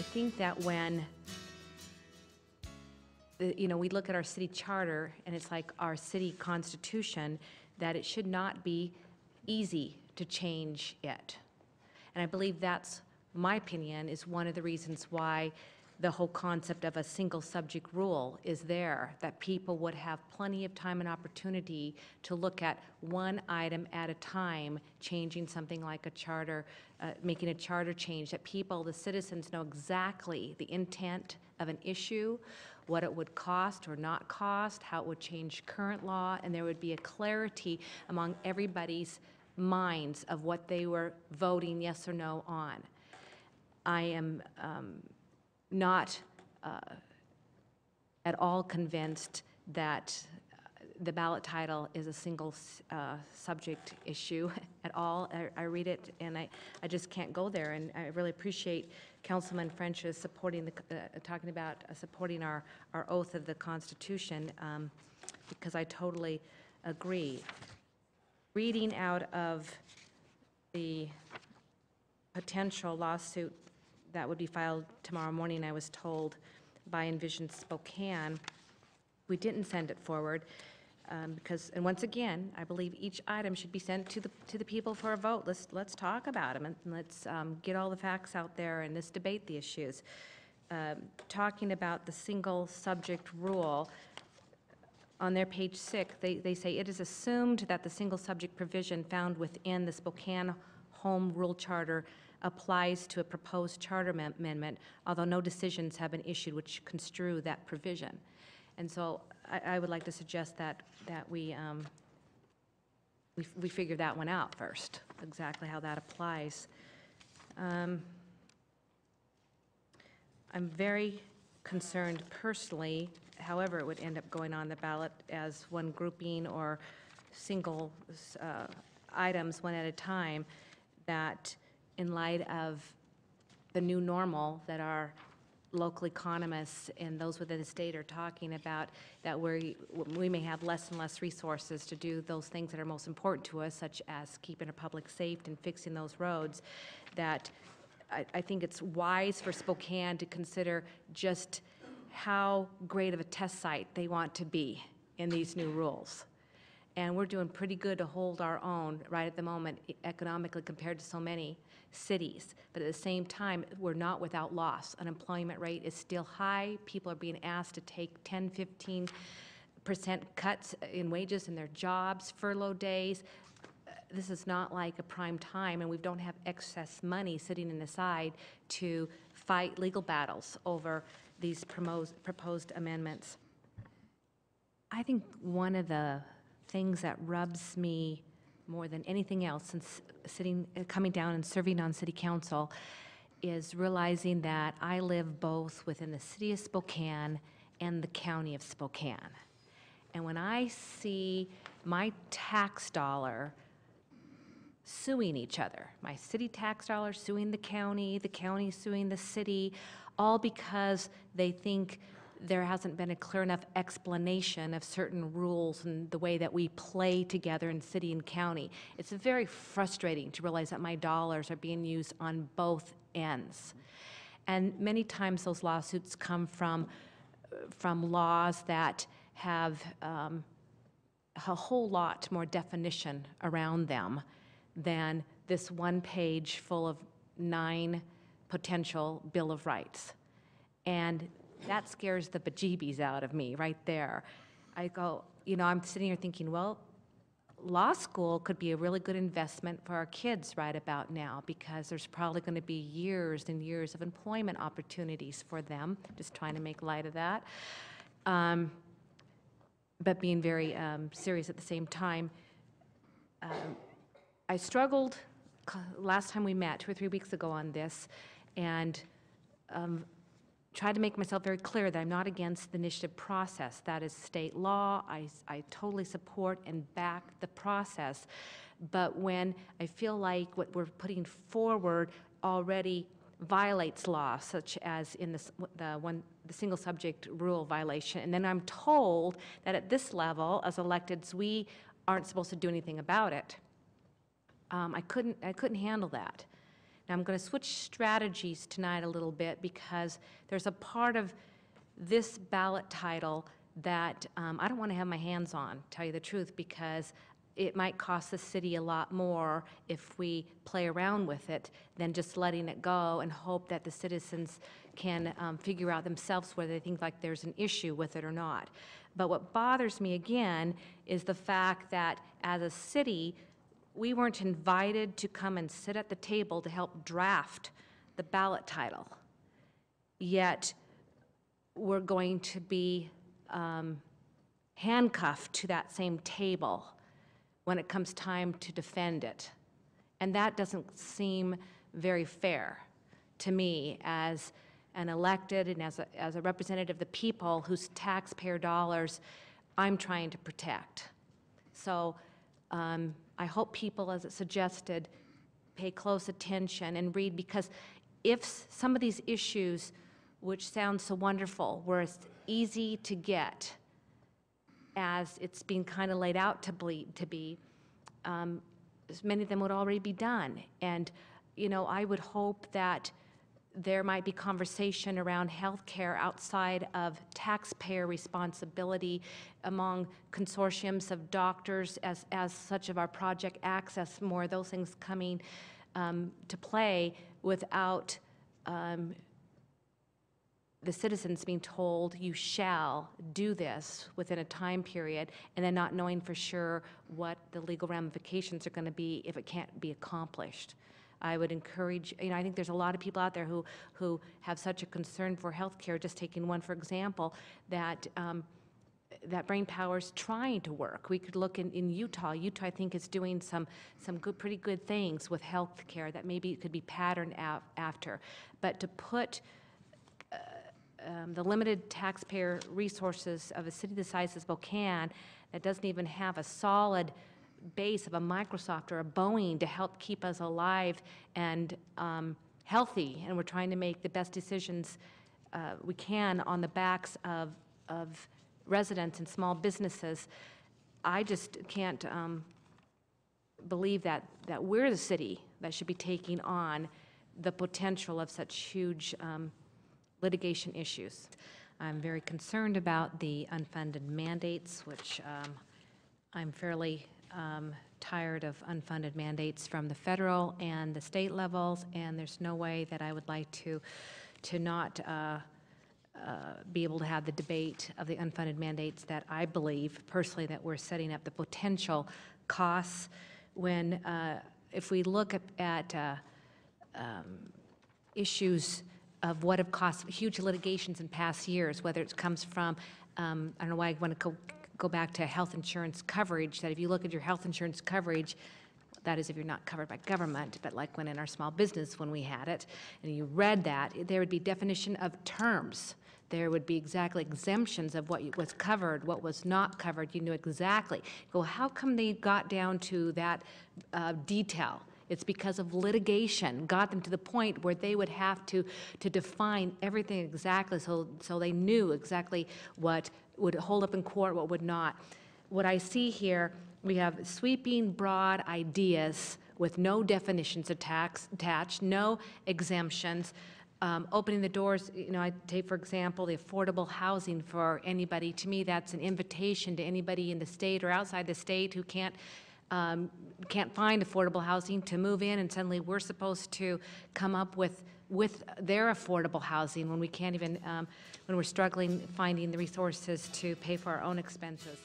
think that when we look at our city charter and it's like our city constitution, that it should not be easy to change it. And I believe that's, my opinion, is one of the reasons why the whole concept of a single subject rule is there, that people would have plenty of time and opportunity to look at one item at a time, changing something like a charter, making a charter change, that people, the citizens, know exactly the intent of an issue, what it would cost or not cost, how it would change current law, and there would be a clarity among everybody's minds of what they were voting yes or no on. I am not at all convinced that the ballot title is a single subject issue at all. I read it and I just can't go there, and I really appreciate Councilman French's supporting talking about supporting our oath of the Constitution, because I totally agree. Reading out of the potential lawsuit that would be filed tomorrow morning, I was told by Envision Spokane, we didn't send it forward because, and once again, I believe each item should be sent to the people for a vote. Let's talk about them and let's get all the facts out there and let's debate the issues. Talking about the single subject rule, on their page 6, they say it is assumed that the single subject provision found within the Spokane Home Rule Charter applies to a proposed charter amendment, although no decisions have been issued which construe that provision. And so I would like to suggest that we figure that one out first, exactly how that applies. I'm very concerned personally, however it would end up going on the ballot as one grouping or single items one at a time, that in light of the new normal that our local economists and those within the state are talking about, that we may have less and less resources to do those things that are most important to us, such as keeping our public safe and fixing those roads, that I think it's wise for Spokane to consider just how great of a test site they want to be in these new rules. And we're doing pretty good to hold our own right at the moment economically compared to so many cities. But at the same time, we're not without loss. Unemployment rate is still high. People are being asked to take 10, 15% cuts in wages in their jobs, furlough days. This is not like a prime time, and we don't have excess money sitting in the side to fight legal battles over these proposed amendments. I think one of the things that rubs me more than anything else since coming down and serving on city council is realizing that I live both within the city of Spokane and the county of Spokane. And when I see my tax dollar suing each other, my city tax dollar suing the county suing the city, all because they think there hasn't been a clear enough explanation of certain rules and the way that we play together in city and county. It's very frustrating to realize that my dollars are being used on both ends. And many times those lawsuits come from laws that have a whole lot more definition around them than this one page full of 9 potential Bill of Rights. And that scares the bejeebies out of me right there. I go, I'm sitting here thinking, well, law school could be a really good investment for our kids right about now, because there's probably going to be years and years of employment opportunities for them, just trying to make light of that. But being very serious at the same time. I struggled last time we met 2 or 3 weeks ago on this, and tried to make myself very clear that I'm not against the initiative process. That is state law. I totally support and back the process. But when I feel like what we're putting forward already violates law, such as in the single subject rule violation, and then I'm told that at this level, as electeds, we aren't supposed to do anything about it, I couldn't handle that. Now, I'm going to switch strategies tonight a little bit because there's a part of this ballot title that I don't want to have my hands on, to tell you the truth, because it might cost the city a lot more if we play around with it than just letting it go and hope that the citizens can figure out themselves whether they think like there's an issue with it or not. But what bothers me again is the fact that as a city, we weren't invited to come and sit at the table to help draft the ballot title. Yet we're going to be handcuffed to that same table when it comes time to defend it. And that doesn't seem very fair to me as an elected and as a representative of the people whose taxpayer dollars I'm trying to protect. So I hope people, as it suggested, pay close attention and read, because if some of these issues, which sound so wonderful, were as easy to get as it's being kind of laid out to be, many of them would already be done. And, you know, I would hope that there might be conversation around health care outside of taxpayer responsibility among consortiums of doctors as such of our project access, more of those things coming to play without the citizens being told you shall do this within a time period, and then not knowing for sure what the legal ramifications are going to be if it can't be accomplished. I would encourage, you know, I think there's a lot of people out there who have such a concern for health care, just taking one for example, that that brain power is trying to work. We could look in Utah. Utah, I think, is doing some pretty good things with health care that maybe could be patterned after. But to put the limited taxpayer resources of a city the size of Spokane that doesn't even have a solid base of a Microsoft or a Boeing to help keep us alive and healthy, and we're trying to make the best decisions we can on the backs of residents and small businesses. I just can't believe that we're the city that should be taking on the potential of such huge litigation issues. I'm very concerned about the unfunded mandates, which I'm fairly tired of unfunded mandates from the federal and the state levels, and there's no way that I would like to not be able to have the debate of the unfunded mandates that I believe personally that we're setting up the potential costs when if we look at issues of what have cost huge litigations in past years, whether it comes from, I don't know why I want to go back to health insurance coverage, that if you look at your health insurance coverage, that is if you're not covered by government, but like when in our small business when we had it, and you read that, there would be definition of terms. There would be exactly exemptions of what was covered, what was not covered. You knew exactly. Well, how come they got down to that detail? It's because of litigation got them to the point where they would have to define everything exactly so they knew exactly what would hold up in court, what would not. What I see here, we have sweeping broad ideas with no definitions attached, no exemptions, opening the doors. You know, I take, for example, the affordable housing for anybody. To me, that's an invitation to anybody in the state or outside the state who can't find affordable housing to move in, and suddenly we're supposed to come up with their affordable housing when we can't even, when we're struggling finding the resources to pay for our own expenses.